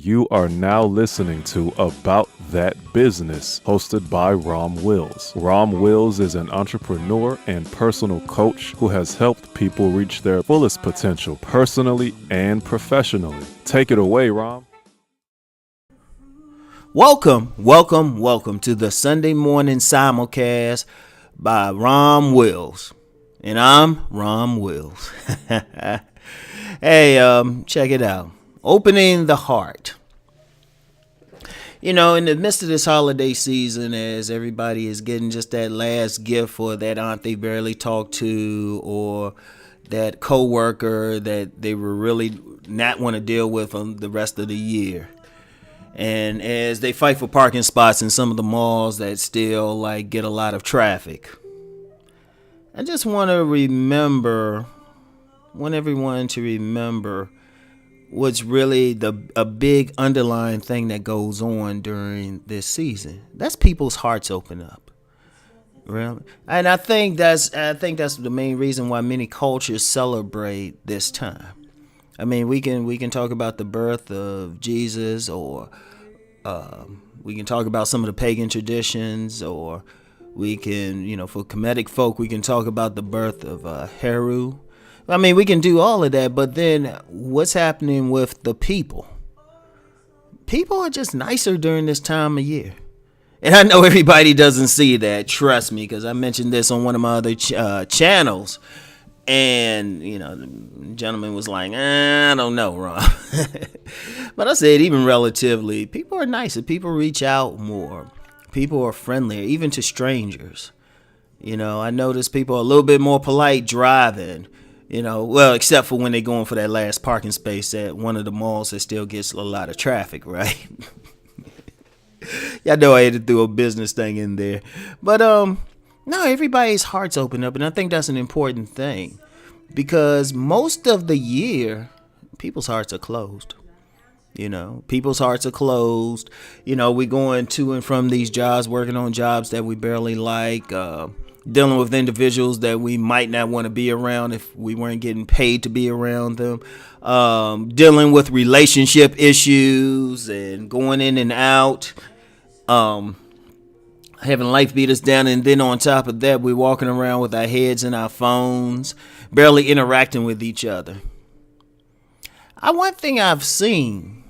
You are now listening to About That Business, hosted by Rom Wills. Rom Wills is an entrepreneur and personal coach who has helped people reach their fullest potential personally and professionally. Take it away, Rom. Welcome to the Sunday morning simulcast by Rom Wills. And I'm Rom Wills. Hey, check it out. Opening the heart. You know, in the midst of this holiday season, as everybody is getting just that last gift for that aunt they barely talked to, or that coworker that they were really not want to deal with on the rest of the year. And as they fight for parking spots in some of the malls that still get a lot of traffic, I just want everyone to remember what's really a big underlying thing that goes on during this season. That's people's hearts open up. Really? And I think that's the main reason why many cultures celebrate this time. I mean, we can talk about the birth of Jesus, or we can talk about some of the pagan traditions, or we can, for Kemetic folk, we can talk about the birth of Heru. I mean, we can do all of that, but then what's happening with the people? People are just nicer during this time of year. And I know everybody doesn't see that, trust me, because I mentioned this on one of my other channels. And, the gentleman was like, I don't know, Ron. But I said, even relatively, people are nicer. People reach out more. People are friendlier, even to strangers. I notice people are a little bit more polite driving. Except for when they're going for that last parking space at one of the malls that still gets a lot of traffic, right? Y'all know I had to do a business thing in there. But, no, everybody's hearts open up, and I think that's an important thing. Because most of the year, people's hearts are closed. People's hearts are closed. We're going to and from these jobs, working on jobs that we barely like, dealing with individuals that we might not want to be around if we weren't getting paid to be around them, dealing with relationship issues and going in and out, having life beat us down, and then on top of that, we're walking around with our heads in our phones, barely interacting with each other. One thing I've seen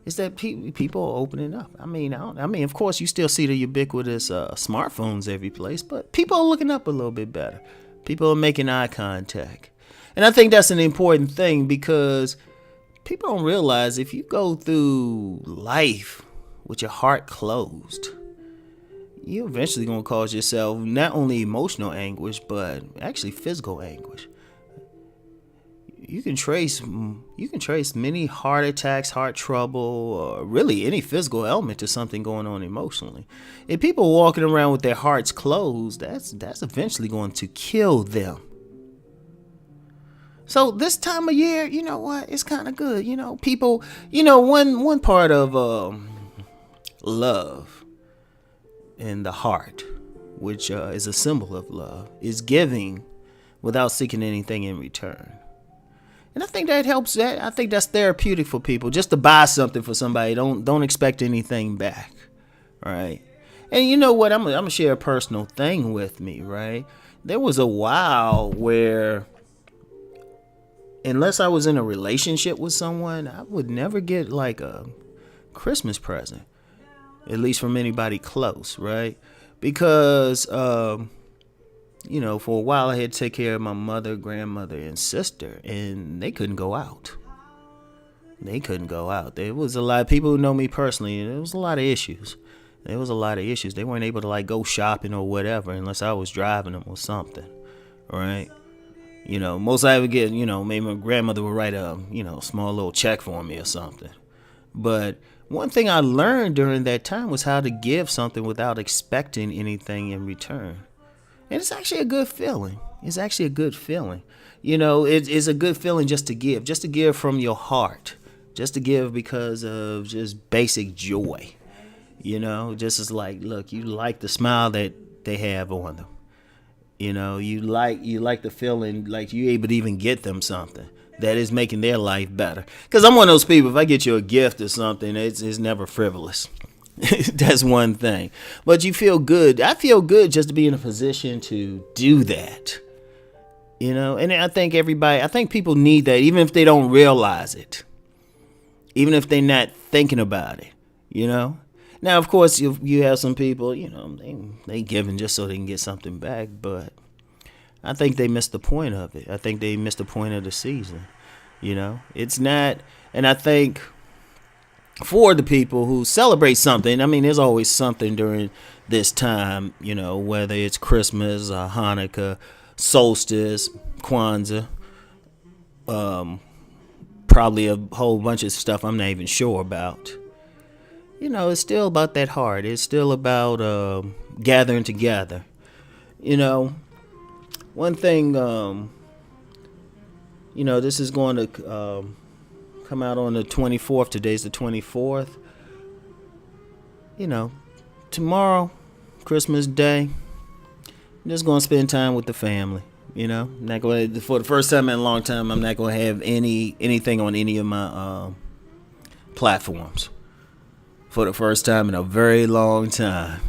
is that people are opening up. I mean, of course, you still see the ubiquitous smartphones every place, but people are looking up a little bit better. People are making eye contact. And I think that's an important thing, because people don't realize if you go through life with your heart closed, you're eventually going to cause yourself not only emotional anguish, but actually physical anguish. You can trace many heart attacks, heart trouble, or really any physical ailment to something going on emotionally. If people are walking around with their hearts closed, that's eventually going to kill them. So this time of year, you know what? It's kind of good. People, one part of love in the heart, which is a symbol of love, is giving without seeking anything in return. And I think that helps. I think that's therapeutic for people, just to buy something for somebody. Don't expect anything back, right? And you know what? I'm gonna share a personal thing with me, right? There was a while where, unless I was in a relationship with someone, I would never get a Christmas present, at least from anybody close, right? Because for a while I had to take care of my mother, grandmother, and sister, and they couldn't go out. There was a lot of people who know me personally, and there was a lot of issues. They weren't able to go shopping or whatever unless I was driving them or something, right? Most I would get, maybe my grandmother would write a, small little check for me or something. But one thing I learned during that time was how to give something without expecting anything in return. And it's actually a good feeling. It's a good feeling just to give from your heart, just to give because of just basic joy. Just as look, you like the smile that they have on them. You like the feeling like you're able to even get them something. that is making their life better. Because I'm one of those people, if I get you a gift or something, it's never frivolous. That's one thing. But you feel good. I feel good just to be in a position to do that. You know, and I think people need that, even if they don't realize it. Even if they're not thinking about it, you know. Now, of course, you have some people, you know, they giving just so they can get something back, but I think they missed the point of it. I think they missed the point of the season, you know. It's not, and I think for the people who celebrate something, I mean, there's always something during this time, you know, whether it's Christmas, Hanukkah, solstice, Kwanzaa, probably a whole bunch of stuff I'm not even sure about. You know, it's still about that heart. It's still about gathering together. You know, one thing, you know, this is going to come out on the 24th. Today's the 24th. You know, tomorrow, Christmas Day, I'm just going to spend time with the family. You know, I'm not going to, for the first time in a long time, I'm not going to have anything on any of my platforms. For the first time in a very long time.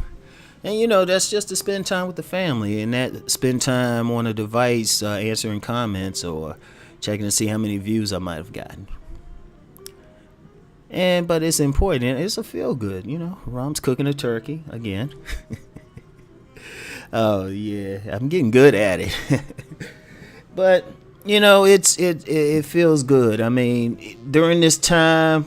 And, you know, that's just to spend time with the family, and that spend time on a device answering comments or checking to see how many views I might have gotten. But it's important. It's a feel good, you know. Rom's cooking a turkey again. Oh yeah, I'm getting good at it. But you know, it feels good. I mean, during this time,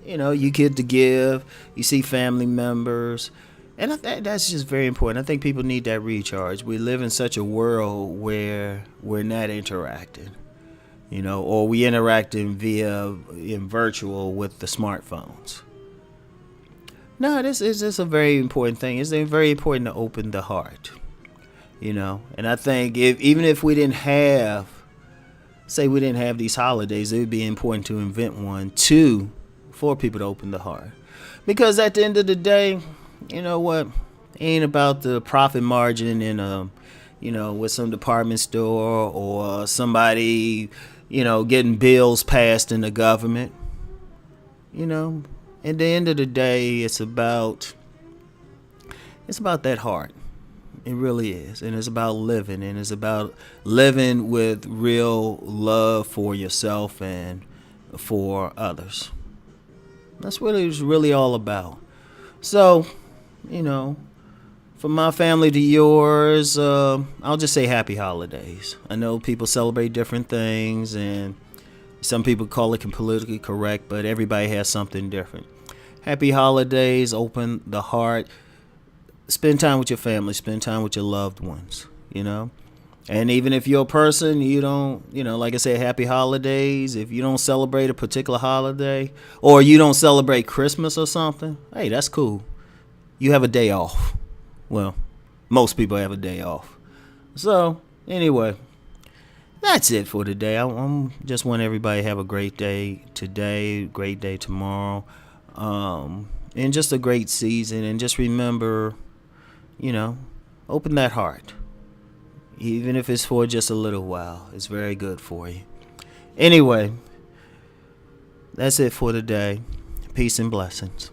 you know, you get to give, you see family members, and that's just very important. I think people need that recharge. We live in such a world where we're not interacting, you know, or we interacting in virtual with the smartphones. No, this is just a very important thing. It's very important to open the heart, you know. And I think even if we didn't have, say we didn't have these holidays, it would be important to invent one for people to open the heart. Because at the end of the day, you know what? It ain't about the profit margin in you know, with some department store or somebody, you know, getting bills passed in the government. You know, at the end of the day, it's about that heart. It really is. And it's about living. And it's about living with real love for yourself and for others. That's what it's really all about. So, you know, from my family to yours, I'll just say happy holidays. I know people celebrate different things, and some people call it politically correct, but everybody has something different. Happy holidays, open the heart, spend time with your family, spend time with your loved ones, you know. And even if you're a person, you don't, you know, like I said, happy holidays. If you don't celebrate a particular holiday, or you don't celebrate Christmas or something, hey, that's cool. You have a day off. Well, most people have a day off. So, anyway, that's it for today. I just want everybody to have a great day today, great day tomorrow, and just a great season. And just remember, you know, open that heart. Even if it's for just a little while, it's very good for you. Anyway, that's it for today. Peace and blessings.